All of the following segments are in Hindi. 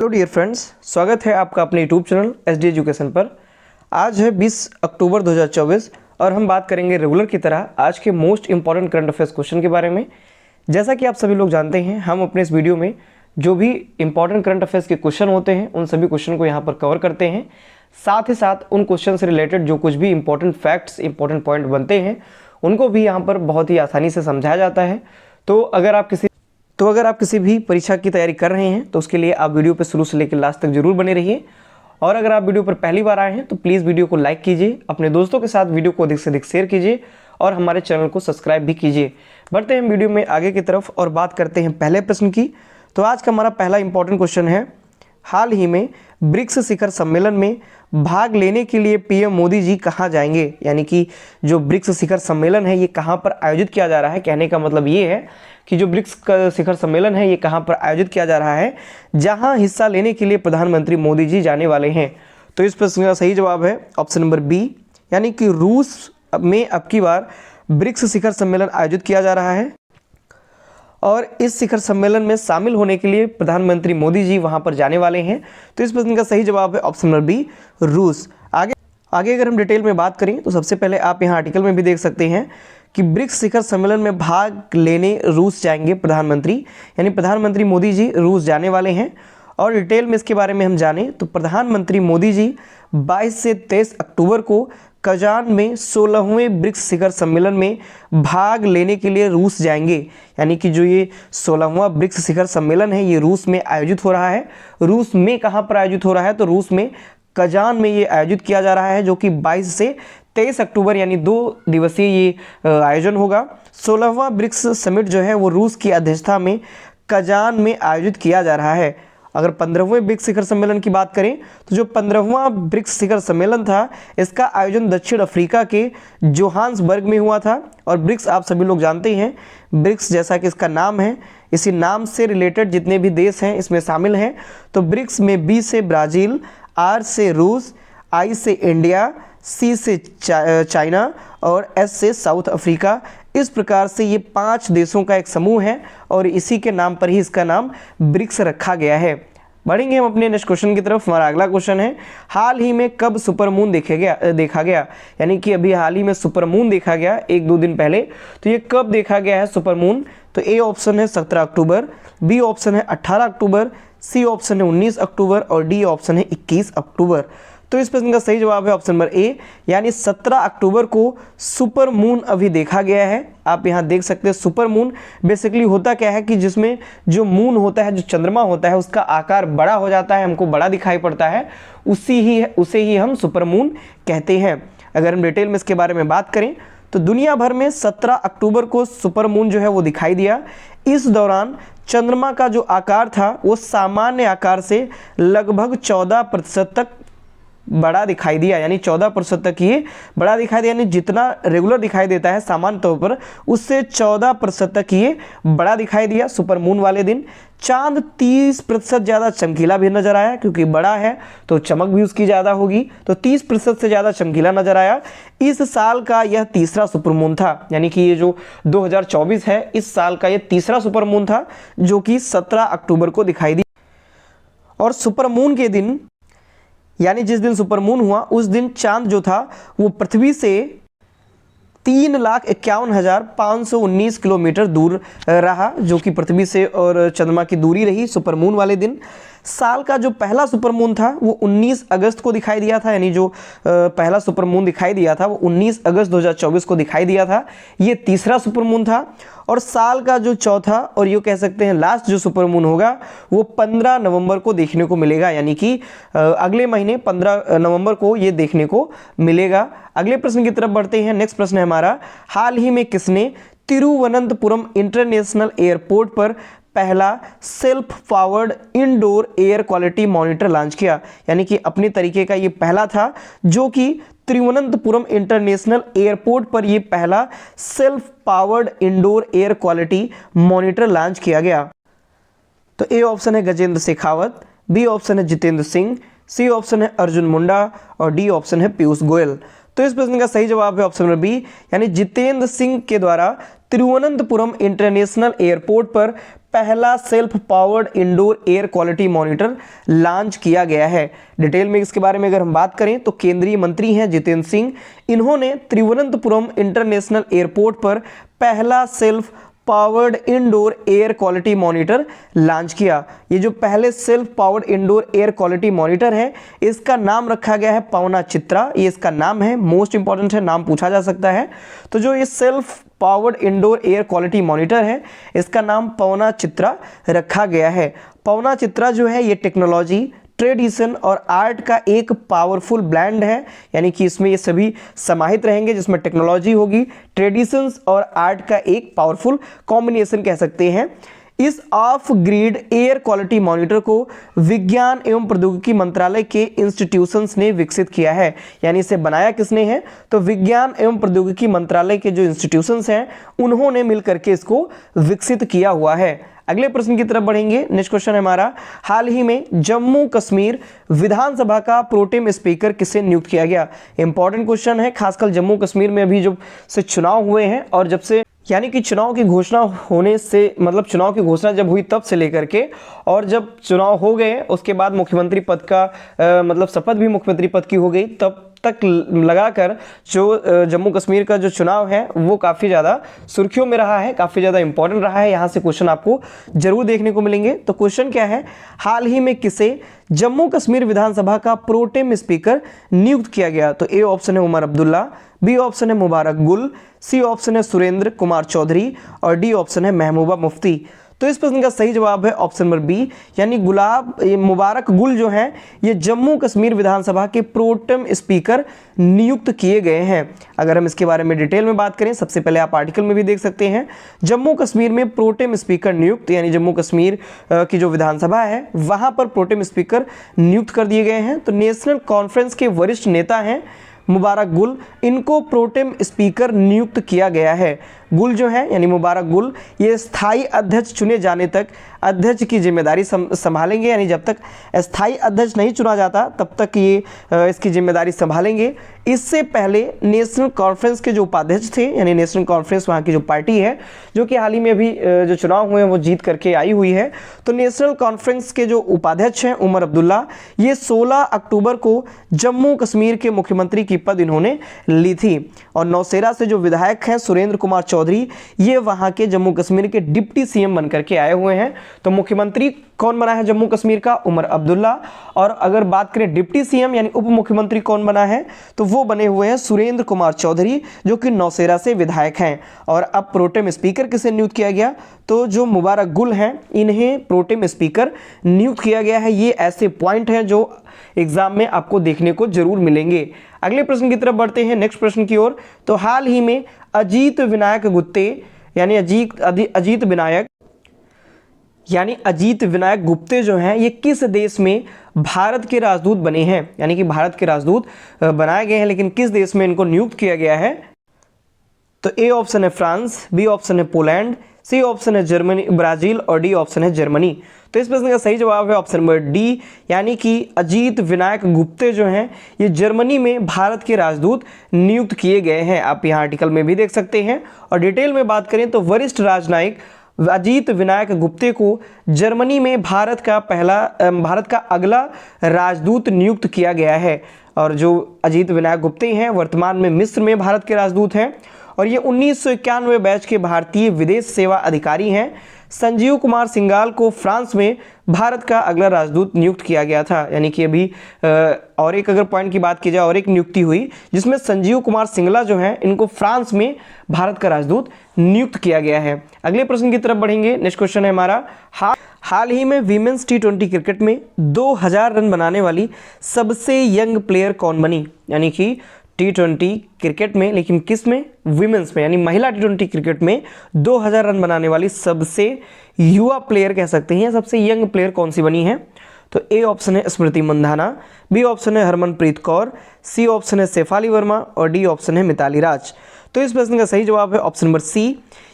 हेलो डियर फ्रेंड्स, स्वागत है आपका अपने यूट्यूब चैनल SD एजुकेशन पर। आज है 20 अक्टूबर 2024 और हम बात करेंगे रेगुलर की तरह आज के most important current affairs question के बारे में। जैसा कि आप सभी लोग जानते हैं, हम अपने इस वीडियो में जो भी इंपॉर्टेंट करंट अफेयर्स के क्वेश्चन होते हैं उन सभी क्वेश्चन को यहाँ पर कवर करते हैं। साथ ही साथ उन क्वेश्चन से रिलेटेड जो कुछ भी इंपॉर्टेंट फैक्ट्स, इंपॉर्टेंट पॉइंट बनते हैं उनको भी यहाँ पर बहुत ही आसानी से समझाया जाता है। तो अगर आप किसी भी परीक्षा की तैयारी कर रहे हैं तो उसके लिए आप वीडियो पर शुरू से लेकर लास्ट तक जरूर बने रहिए। और अगर आप वीडियो पर पहली बार आए हैं तो प्लीज़ वीडियो को लाइक कीजिए, अपने दोस्तों के साथ वीडियो को अधिक से अधिक शेयर कीजिए और हमारे चैनल को सब्सक्राइब भी कीजिए। बढ़ते हैं वीडियो में आगे की तरफ और बात करते हैं पहले प्रश्न की। तो आज का हमारा पहला इंपॉर्टेंट क्वेश्चन है, हाल ही में ब्रिक्स शिखर सम्मेलन में भाग लेने के लिए पीएम मोदी जी कहाँ जाएंगे? यानी कि जो ब्रिक्स शिखर सम्मेलन है ये कहाँ पर आयोजित किया जा रहा है। कहने का मतलब ये है कि जो ब्रिक्स का शिखर सम्मेलन है ये कहाँ पर आयोजित किया जा रहा है, जहाँ हिस्सा लेने के लिए प्रधानमंत्री मोदी जी जाने वाले हैं। तो इस प्रश्न का सही जवाब है ऑप्शन नंबर बी, यानी कि रूस में अब की बार ब्रिक्स शिखर सम्मेलन आयोजित किया जा रहा है और इस शिखर सम्मेलन में शामिल होने के लिए प्रधानमंत्री मोदी जी वहां पर जाने वाले हैं। तो इस प्रश्न का सही जवाब है ऑप्शन नंबर बी, रूस। आगे अगर हम डिटेल में बात करें तो सबसे पहले आप यहाँ आर्टिकल में भी देख सकते हैं कि ब्रिक्स शिखर सम्मेलन में भाग लेने रूस जाएंगे प्रधानमंत्री, यानी प्रधानमंत्री मोदी जी रूस जाने वाले हैं। और डिटेल में इसके बारे में हम जानें तो प्रधानमंत्री मोदी जी 22 से 23 अक्टूबर को कजान में 16वें ब्रिक्स शिखर सम्मेलन में भाग लेने के लिए रूस जाएंगे। यानी कि जो ये 16वां ब्रिक्स शिखर सम्मेलन है ये रूस में आयोजित हो रहा है। रूस में कहाँ पर आयोजित हो रहा है? तो रूस में कजान में ये आयोजित किया जा रहा है, जो कि 22 से 23 अक्टूबर यानी 2 दिवसीय ये आयोजन होगा। 16वां ब्रिक्स समिट जो है वो रूस की अध्यक्षता में कजान में आयोजित किया जा रहा है। अगर 15वें ब्रिक्स शिखर सम्मेलन की बात करें तो जो 15वां ब्रिक्स शिखर सम्मेलन था इसका आयोजन दक्षिण अफ्रीका के जोहान्सबर्ग में हुआ था। और ब्रिक्स आप सभी लोग जानते हैं, ब्रिक्स जैसा कि इसका नाम है, इसी नाम से रिलेटेड जितने भी देश हैं इसमें शामिल हैं। तो ब्रिक्स में बी से ब्राज़ील, आर से रूस, आई से इंडिया, सी से चाइना और एस से साउथ अफ्रीका। इस प्रकार से ये 5 देशों का एक समूह है और इसी के नाम पर ही इसका नाम ब्रिक्स रखा गया है। बढ़ेंगे हम अपने नेक्स्ट क्वेश्चन की तरफ। हमारा अगला क्वेश्चन है, हाल ही में कब सुपरमून देखा गया? यानी कि अभी हाल ही में सुपरमून देखा गया 1-2 दिन पहले। तो ये कब देखा गया है सुपरमून? तो ए ऑप्शन है 17 अक्टूबर, बी ऑप्शन है 18 अक्टूबर, सी ऑप्शन है 19 अक्टूबर और डी ऑप्शन है 21 अक्टूबर। तो इस प्रश्न का सही जवाब है ऑप्शन नंबर ए, यानी 17 अक्टूबर को सुपर मून अभी देखा गया है। आप यहाँ देख सकते हैं सुपर मून बेसिकली होता क्या है कि जिसमें जो मून होता है, जो चंद्रमा होता है, उसका आकार बड़ा हो जाता है, हमको बड़ा दिखाई पड़ता है, उसे ही हम सुपर मून कहते हैं। अगर हम डिटेल में इसके बारे में बात करें तो दुनिया भर में 17 अक्टूबर को सुपर मून जो है वो दिखाई दिया। इस दौरान चंद्रमा का जो आकार था वो सामान्य आकार से लगभग 14% तक बड़ा दिखाई दिया, यानी 14% तक ये बड़ा दिखाई दिया, यानी जितना रेगुलर दिखाई देता है सामान्य तौर पर उससे 14% तक ये बड़ा दिखाई दिया सुपर मून वाले दिन। चांद 30% ज़्यादा चमकीला भी नजर आया, क्योंकि बड़ा है तो चमक भी उसकी ज़्यादा होगी, तो 30% से ज़्यादा चमकीला नजर आया। इस साल का यह तीसरा सुपरमून था, यानी कि ये जो 2024 है इस साल का ये तीसरा सुपरमून था जो कि 17 अक्टूबर को दिखाई दी। और सुपरमून के दिन यानी जिस दिन सुपरमून हुआ उस दिन चांद जो था वो पृथ्वी से 3,51,519 किलोमीटर दूर रहा, जो कि पृथ्वी से और चंद्रमा की दूरी रही सुपरमून वाले दिन। साल का जो पहला सुपरमून था वो 19 अगस्त को दिखाई दिया था, यानी जो पहला सुपरमून दिखाई दिया था वो 19 अगस्त 2024 को दिखाई दिया था। ये तीसरा सुपरमून था। और साल का जो चौथा और ये कह सकते हैं लास्ट जो सुपरमून होगा वो 15 नवंबर को देखने को मिलेगा, यानी कि अगले महीने 15 नवंबर को ये देखने को मिलेगा। अगले प्रश्न की तरफ बढ़ते हैं। नेक्स्ट प्रश्न है हमारा, हाल ही में किसने तिरुवनंतपुरम इंटरनेशनल एयरपोर्ट पर पहला self powered indoor air quality monitor launch किया? यानी कि अपने तरीके का ये पहला था जो कि तिरुवनंतपुरम इंटरनेशनल एयरपोर्ट पर ये पहला self powered indoor air quality monitor launch किया गया। तो ए ऑप्शन है गजेंद्र शेखावत, बी ऑप्शन है जितेंद्र सिंह, सी ऑप्शन है अर्जुन मुंडा और डी ऑप्शन है पीयूष गोयल। तो इस प्रश्न का सही जवाब है ऑप्शन नंबर बी, यानी जितेंद्र सिंह के द्वारा तिरुवनंतपुरम इंटरनेशनल एयरपोर्ट पर पहला self powered indoor air quality monitor launch किया गया है? डिटेल में इसके बारे में अगर हम बात करें तो केंद्रीय मंत्री हैं जितेंद्र सिंह, इन्होंने तिरुवनंतपुरम इंटरनेशनल एयरपोर्ट पर पहला self powered indoor air quality monitor launch किया। ये जो पहले self powered indoor air quality monitor है, इसका नाम रखा गया है पवना चित्रा। ये इसका नाम है, मोस्ट इंपॉर्टेंट है, नाम पूछा जा सकता है। तो जो ये self powered indoor air quality monitor है, इसका नाम पवना चित्रा रखा गया है। पवना चित्रा जो है ये टेक्नोलॉजी, ट्रेडिशन और आर्ट का एक पावरफुल ब्लेंड है, यानी कि इसमें ये सभी समाहित रहेंगे, जिसमें टेक्नोलॉजी होगी, ट्रेडिशंस और आर्ट का एक पावरफुल कॉम्बिनेशन कह सकते हैं। इस of grid air quality monitor को विज्ञान एवं प्रौद्योगिकी मंत्रालय के इंस्टीट्यूशंस ने विकसित किया है। यानी इसे बनाया किसने है? तो विज्ञान एवं प्रौद्योगिकी मंत्रालय के जो इंस्टीट्यूशंस हैं, उन्होंने मिलकर के इसको विकसित किया हुआ है। अगले प्रश्न की तरफ बढ़ेंगे। नेक्स्ट क्वेश्चन है हमारा, हाल ही में जम्मू कश्मीर विधानसभा का प्रोटेम स्पीकर किसे नियुक्त किया गया? इंपॉर्टेंट क्वेश्चन है, खासकर जम्मू कश्मीर में अभी जब से चुनाव हुए हैं और जब से यानी कि चुनाव की घोषणा होने से, मतलब चुनाव की घोषणा जब हुई तब से लेकर के, और जब चुनाव हो गए उसके बाद मुख्यमंत्री पद का मतलब शपथ भी मुख्यमंत्री पद की हो गई, तब तक लगाकर जो जम्मू कश्मीर का जो चुनाव है वो काफ़ी ज़्यादा सुर्खियों में रहा है, काफ़ी ज़्यादा इंपॉर्टेंट रहा है। यहाँ से क्वेश्चन आपको जरूर देखने को मिलेंगे। तो क्वेश्चन क्या है, हाल ही में किसे जम्मू कश्मीर विधानसभा का प्रोटेम स्पीकर नियुक्त किया गया? तो ए ऑप्शन है उमर अब्दुल्ला, बी ऑप्शन है मुबारक गुल, सी ऑप्शन है सुरेंद्र कुमार चौधरी और डी ऑप्शन है महबूबा मुफ्ती। तो इस प्रश्न का सही जवाब है ऑप्शन नंबर बी, यानी मुबारक गुल जो हैं ये जम्मू कश्मीर विधानसभा के प्रोटेम स्पीकर नियुक्त किए गए हैं। अगर हम इसके बारे में डिटेल में बात करें, सबसे पहले आप आर्टिकल में भी देख सकते हैं, जम्मू कश्मीर में प्रोटेम स्पीकर नियुक्त, यानी जम्मू कश्मीर की जो विधानसभा है वहां पर प्रोटेम स्पीकर नियुक्त कर दिए गए हैं। तो नेशनल कॉन्फ्रेंस के वरिष्ठ नेता हैं मुबारक गुल, इनको प्रोटेम स्पीकर नियुक्त किया गया है। गुल जो है यानी मुबारक गुल, ये स्थायी अध्यक्ष चुने जाने तक अध्यक्ष की जिम्मेदारी संभालेंगे, यानी जब तक स्थायी अध्यक्ष नहीं चुना जाता तब तक ये इसकी जिम्मेदारी संभालेंगे। इससे पहले नेशनल कॉन्फ्रेंस के जो उपाध्यक्ष थे, यानी नेशनल कॉन्फ्रेंस वहाँ की जो पार्टी है जो कि हाल ही में अभी जो चुनाव हुए हैं वो जीत करके आई हुई है, तो नेशनल कॉन्फ्रेंस के जो उपाध्यक्ष हैं उमर अब्दुल्ला, ये 16 अक्टूबर को जम्मू कश्मीर के मुख्यमंत्री की पद इन्होंने ली थी। और नौशेरा से जो विधायक हैं सुरेंद्र कुमार चौधरी, ये वहाँ के जम्मू कश्मीर के डिप्टी सीएम बनकर के आए हुए हैं। तो मुख्यमंत्री कौन बना है जम्मू कश्मीर का? उमर अब्दुल्ला। और अगर बात करें डिप्टी सीएम यानी उप मुख्यमंत्री कौन बना है, तो वो बने हुए हैं सुरेंद्र कुमार चौधरी, जो कि नौशेरा से विधायक हैं। और अब प्रोटेम स्पीकर किसे नियुक्त किया गया? तो जो मुबारक गुल हैं इन्हें प्रोटेम स्पीकर नियुक्त किया गया है। ये ऐसे पॉइंट हैं जो एग्जाम में आपको देखने को जरूर मिलेंगे। अगले प्रश्न की तरफ बढ़ते हैं, नेक्स्ट प्रश्न की ओर। तो हाल ही में अजीत विनायक गुप्ते यानी अजीत विनायक गुप्ते जो हैं ये किस देश में भारत के राजदूत बने हैं? यानी कि भारत के राजदूत बनाए गए हैं, लेकिन किस देश में इनको नियुक्त किया गया है? तो ए ऑप्शन है फ्रांस, बी ऑप्शन है पोलैंड, सी ऑप्शन है जर्मनी ब्राजील और डी ऑप्शन है जर्मनी। तो इस प्रश्न का सही जवाब है ऑप्शन नंबर डी, यानी कि अजीत विनायक गुप्ते जो हैं ये जर्मनी में भारत के राजदूत नियुक्त किए गए हैं। आप यहाँ आर्टिकल में भी देख सकते हैं। और डिटेल में बात करें तो वरिष्ठ राजनयिक अजीत विनायक गुप्ते को जर्मनी में भारत का अगला राजदूत नियुक्त किया गया है। और जो अजीत विनायक गुप्ते हैं वर्तमान में मिस्र में भारत के राजदूत हैं और ये 1991 बैच के भारतीय विदेश सेवा अधिकारी हैं। संजीव कुमार सिंघाल को फ्रांस में भारत का अगला राजदूत नियुक्त किया गया था। यानी कि अभी और एक अगर पॉइंट की बात की जाए, और एक नियुक्ति हुई जिसमें संजीव कुमार सिंगला जो है इनको फ्रांस में भारत का राजदूत नियुक्त किया गया है। अगले प्रश्न की तरफ बढ़ेंगे। नेक्स्ट क्वेश्चन है हमारा, हाल ही में वीमेंस T20 क्रिकेट में 2000 रन बनाने वाली सबसे यंग प्लेयर कौन बनी? यानी कि T20 क्रिकेट में, लेकिन किस में? विमेंस में, यानी महिला T20 क्रिकेट में 2000 रन बनाने वाली सबसे युवा प्लेयर कह सकते हैं, सबसे यंग प्लेयर कौन सी बनी है? तो ए ऑप्शन है स्मृति मंधाना, बी ऑप्शन है हरमनप्रीत कौर, सी ऑप्शन है शेफाली वर्मा और डी ऑप्शन है मिताली राज। तो इस प्रश्न का सही जवाब है ऑप्शन नंबर सी,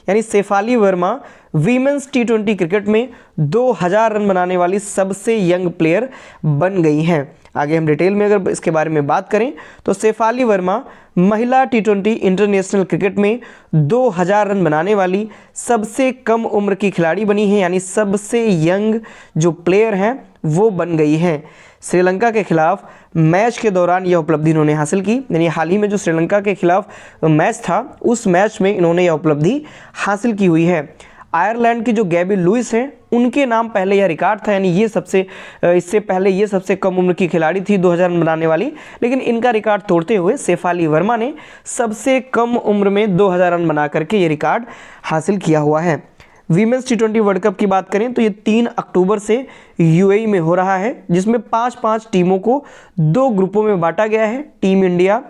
यानी Shefali Verma women's T20 cricket में 2000 रन बनाने वाली सबसे यंग प्लेयर बन गई हैं। आगे हम डिटेल में अगर इसके बारे में बात करें तो शेफाली वर्मा महिला T20 इंटरनेशनल क्रिकेट में 2000 रन बनाने वाली सबसे कम उम्र की खिलाड़ी बनी है, यानी सबसे यंग जो प्लेयर हैं वो बन गई हैं। श्रीलंका के खिलाफ मैच के दौरान यह उपलब्धि इन्होंने हासिल की, यानी हाल ही में जो श्रीलंका के खिलाफ मैच था उस मैच में इन्होंने यह उपलब्धि हासिल की हुई है। आयरलैंड की जो गैबी लुइस हैं उनके नाम पहले यह रिकॉर्ड था, यानी ये इससे पहले ये सबसे कम उम्र की खिलाड़ी थी 2000 रन बनाने वाली, लेकिन इनका रिकॉर्ड तोड़ते हुए शेफाली वर्मा ने सबसे कम उम्र में 2000 रन बना करके ये रिकॉर्ड हासिल किया हुआ है। वीमेंस T20 वर्ल्ड कप की बात करें तो ये 3 अक्टूबर से UAE में हो रहा है, जिसमें 5-5 टीमों को 2 ग्रुपों में बांटा गया है। टीम इंडिया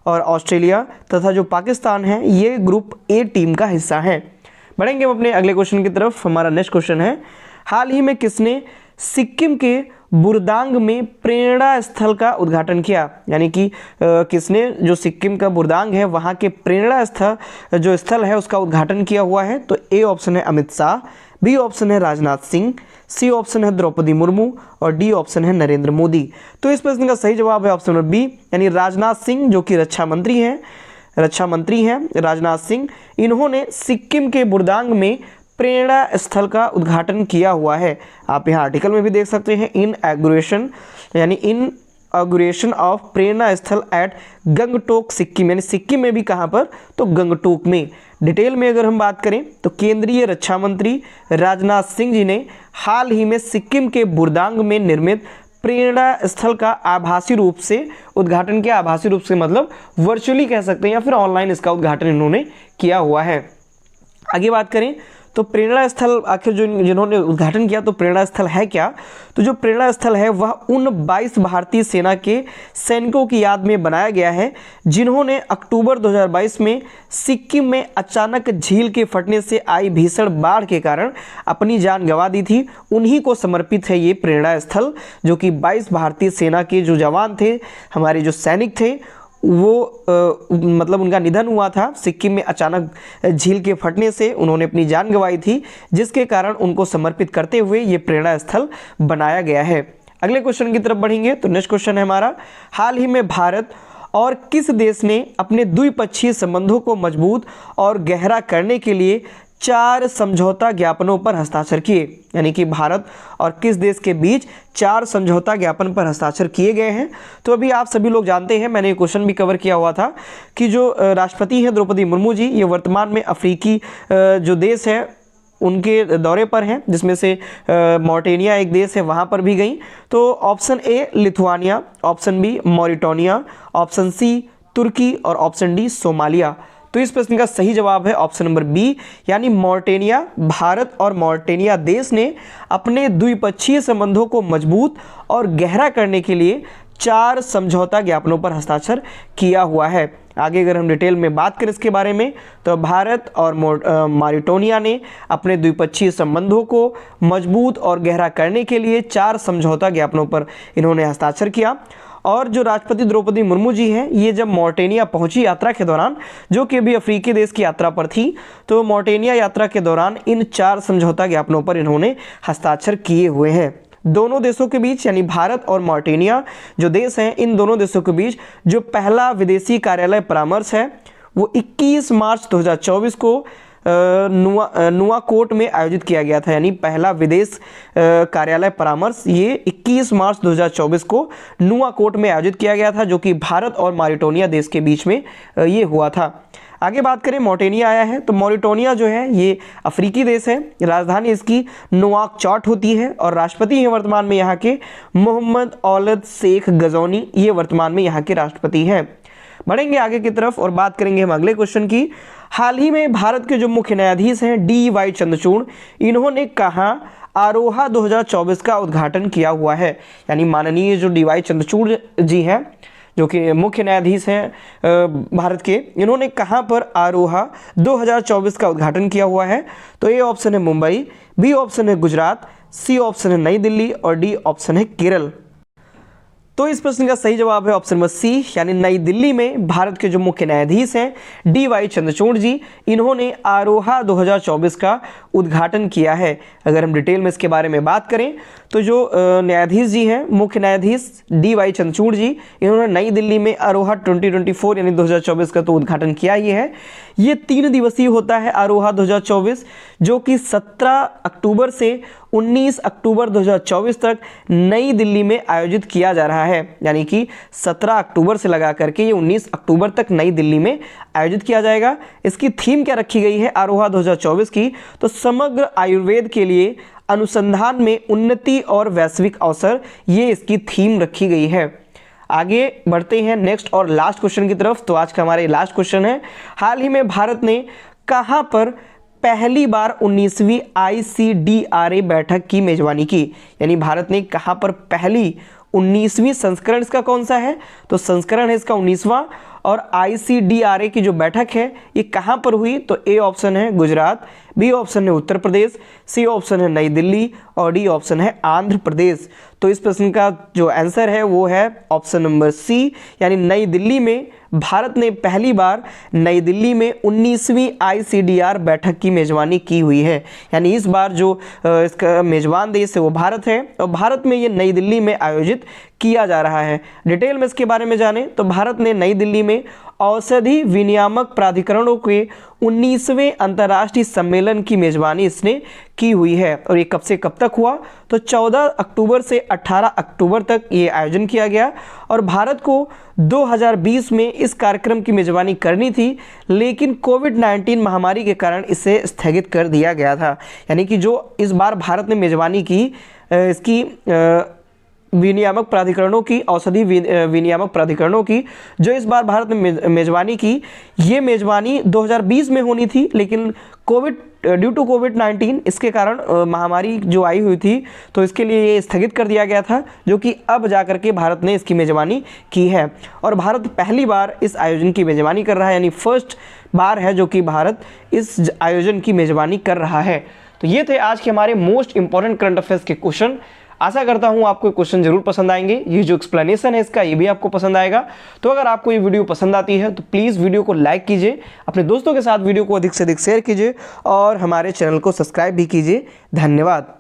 और ऑस्ट्रेलिया तथा जो पाकिस्तान है ये ग्रुप A टीम का हिस्सा है। बढ़ेंगे हम अपने अगले क्वेश्चन की तरफ। हमारा नेक्स्ट क्वेश्चन है, हाल ही में किसने सिक्किम के बुरदांग में प्रेरणा स्थल का उद्घाटन किया, यानी कि किसने जो सिक्किम का बुरदांग है वहाँ के प्रेरणा स्थल है उसका उद्घाटन किया हुआ है। तो ए ऑप्शन है अमित शाह, बी ऑप्शन है राजनाथ सिंह, सी ऑप्शन है द्रौपदी मुर्मू और डी ऑप्शन है नरेंद्र मोदी। तो इस प्रश्न का सही जवाब है ऑप्शन नंबर बी, यानी राजनाथ सिंह जो कि रक्षा मंत्री हैं राजनाथ सिंह, इन्होंने सिक्किम के बुरदांग में प्रेरणा स्थल का उद्घाटन किया हुआ है। आप यहाँ आर्टिकल में भी देख सकते हैं इनऑग्रेशन ऑफ प्रेरणा स्थल एट गंगटोक सिक्किम, यानी सिक्किम में भी कहाँ पर, तो गंगटोक में। डिटेल में अगर हम बात करें तो केंद्रीय रक्षा मंत्री राजनाथ सिंह जी ने हाल ही में सिक्किम के बुरदांग में निर्मित प्रेरणा स्थल का आभासी रूप से उद्घाटन किया। आभासी रूप से मतलब वर्चुअली कह सकते हैं या फिर ऑनलाइन इसका उद्घाटन इन्होंने किया हुआ है। आगे बात करें तो प्रेरणा स्थल आखिर जिन्होंने उद्घाटन किया तो प्रेरणा स्थल है क्या, तो जो प्रेरणा स्थल है वह उन 22 भारतीय सेना के सैनिकों की याद में बनाया गया है जिन्होंने अक्टूबर 2022 में सिक्किम में अचानक झील के फटने से आई भीषण बाढ़ के कारण अपनी जान गंवा दी थी। उन्हीं को समर्पित है ये प्रेरणा स्थल, जो कि 22 भारतीय सेना के जो जवान थे, हमारे जो सैनिक थे, वो मतलब उनका निधन हुआ था सिक्किम में अचानक झील के फटने से, उन्होंने अपनी जान गंवाई थी, जिसके कारण उनको समर्पित करते हुए ये प्रेरणा स्थल बनाया गया है। अगले क्वेश्चन की तरफ बढ़ेंगे तो नेक्स्ट क्वेश्चन है हमारा, हाल ही में भारत और किस देश ने अपने द्विपक्षीय संबंधों को मजबूत और गहरा करने के लिए 4 समझौता ज्ञापनों पर हस्ताक्षर किए, यानी कि भारत और किस देश के बीच 4 समझौता ज्ञापन पर हस्ताक्षर किए गए हैं। तो अभी आप सभी लोग जानते हैं, मैंने ये क्वेश्चन भी कवर किया हुआ था कि जो राष्ट्रपति हैं द्रौपदी मुर्मू जी, ये वर्तमान में अफ्रीकी जो देश है उनके दौरे पर हैं, जिसमें से मॉरिटेनिया एक देश है वहाँ पर भी गई। तो option A Lithuania, option B Mauritania, option C तुर्की और ऑप्शन डी सोमालिया। तो इस प्रश्न का सही जवाब है ऑप्शन नंबर बी, यानी मॉरिटेनिया। भारत और मॉरिटेनिया देश ने अपने द्विपक्षीय संबंधों को मजबूत और गहरा करने के लिए 4 समझौता ज्ञापनों पर हस्ताक्षर किया हुआ है। आगे अगर हम डिटेल में बात करें इसके बारे में तो भारत और मॉरिटानिया ने अपने द्विपक्षीय संबंधों को मजबूत और गहरा करने के लिए 4 समझौता ज्ञापनों पर इन्होंने हस्ताक्षर किया। और जो राष्ट्रपति द्रौपदी मुर्मू जी हैं, ये जब मॉरिटेनिया पहुंची यात्रा के दौरान, जो कि अभी अफ्रीकी देश की यात्रा पर थी, तो मॉरिटेनिया यात्रा के दौरान इन 4 समझौता ज्ञापनों पर इन्होंने हस्ताक्षर किए हुए हैं। दोनों देशों के बीच, यानी भारत और मॉरिटेनिया जो देश हैं, इन दोनों देशों के बीच जो पहला विदेशी कार्यालय परामर्श है वो 21 मार्च 2024 को नुआकोट में आयोजित किया गया था, यानी पहला विदेश कार्यालय परामर्श ये 21 मार्च 2024 को नुआकोट में आयोजित किया गया था, जो कि भारत और मॉरिटानिया देश के बीच में ये हुआ था। आगे बात करें मॉरिटानिया आया है, तो मॉरिटानिया जो है ये अफ्रीकी देश है, राजधानी इसकी नुआकचॉट होती है और राष्ट्रपति हैं वर्तमान में यहाँ के मोहम्मद औलद शेख गजौनी, ये वर्तमान में यहाँ के राष्ट्रपति हैं। बढ़ेंगे आगे की तरफ और बात करेंगे हम अगले क्वेश्चन की। हाल ही में भारत के जो मुख्य न्यायाधीश हैं DY चंद्रचूड़, इन्होंने कहाँ आरोहा 2024 का उद्घाटन किया हुआ है, यानी माननीय जो DY चंद्रचूड़ जी हैं जो कि मुख्य न्यायाधीश हैं भारत के, इन्होंने कहाँ पर आरोहा 2024 का उद्घाटन किया हुआ है। तो ए ऑप्शन है मुंबई, बी ऑप्शन है गुजरात, सी ऑप्शन है नई दिल्ली और डी ऑप्शन है केरल। तो इस प्रश्न का सही जवाब है ऑप्शन नंबर सी, यानी नई दिल्ली में भारत के जो मुख्य न्यायाधीश हैं डी.वाई. चंद्रचूड़ जी, इन्होंने आरोहा 2024 का उद्घाटन किया है। अगर हम डिटेल में इसके बारे में बात करें तो जो न्यायाधीश जी हैं, मुख्य न्यायाधीश डी.वाई. चंद्रचूड़ जी, इन्होंने नई दिल्ली में आरोहा 2024 यानी 2024 का तो उद्घाटन किया ही है। ये 3 दिवसीय होता है आरोहा 2024, जो कि 17 अक्टूबर से 19 अक्टूबर 2024 तक नई दिल्ली में आयोजित किया जा रहा है। यानी कि 17 अक्टूबर से लगा करके ये 19 अक्टूबर तक नई दिल्ली में आयोजित किया जाएगा। इसकी थीम क्या रखी गई है आरोहा 2024 की? तो समग्र आयुर्वेद के लिए अनुसंधान में उन्नति और वैश्विक अवसर, ये इसकी थीम रखी गई है। आगे बढ़ते हैं नेक्स्ट और लास्ट क्वेश्चन की तरफ। तो आज का हमारा लास्ट क्वेश्चन है, हाल ही में भारत ने कहां पर पहली बार 19वीं ICDRA बैठक की मेजबानी की? यानी भारत ने कहां पर पहली 19वीं संस्करण इसका कौन सा है? तो संस्करण है इसका 19वां। और ICDRA की जो बैठक है ये कहां पर हुई? तो ए ऑप्शन है गुजरात, बी ऑप्शन है उत्तर प्रदेश, सी ऑप्शन है नई दिल्ली और डी ऑप्शन है आंध्र प्रदेश। तो इस प्रश्न का जो आंसर है वो है ऑप्शन नंबर सी, यानी नई दिल्ली में भारत ने पहली बार नई दिल्ली में 19वीं ICDR बैठक की मेजबानी की हुई है। यानी इस बार जो इसका मेजबान देश है वो भारत है और भारत में ये नई दिल्ली में आयोजित किया जा रहा है। डिटेल में इसके बारे में जाने तो भारत ने नई दिल्ली में औषधि विनियामक प्राधिकरणों के 19वें अंतर्राष्ट्रीय सम्मेलन की मेजबानी इसने की हुई है। और ये कब से कब तक हुआ? तो 14 अक्टूबर से 18 अक्टूबर तक ये आयोजन किया गया। और भारत को 2020 में इस कार्यक्रम की मेजबानी करनी थी, लेकिन कोविड-19 महामारी के कारण इसे स्थगित कर दिया गया था। यानी कि जो इस बार भारत ने मेजबानी की इसकी विनियामक प्राधिकरणों की, औषधि विनियामक प्राधिकरणों की जो इस बार भारत ने मेजबानी की, ये मेजबानी 2020 में होनी थी, लेकिन ड्यू टू कोविड-19 इसके कारण महामारी जो आई हुई थी तो इसके लिए ये स्थगित कर दिया गया था, जो कि अब जाकर के भारत ने इसकी मेजबानी की है। और भारत पहली बार इस आयोजन की मेजबानी कर रहा है, यानी फर्स्ट बार है जो कि भारत इस आयोजन की मेजबानी कर रहा है। तो ये थे आज के हमारे मोस्ट इंपॉर्टेंट करंट अफेयर्स के क्वेश्चन। आशा करता हूं आपको क्वेश्चन जरूर पसंद आएंगे। ये जो एक्सप्लेनेशन है इसका ये भी आपको पसंद आएगा। तो अगर आपको ये वीडियो पसंद आती है तो प्लीज़ वीडियो को लाइक कीजिए, अपने दोस्तों के साथ वीडियो को अधिक से अधिक शेयर कीजिए और हमारे चैनल को सब्सक्राइब भी कीजिए। धन्यवाद।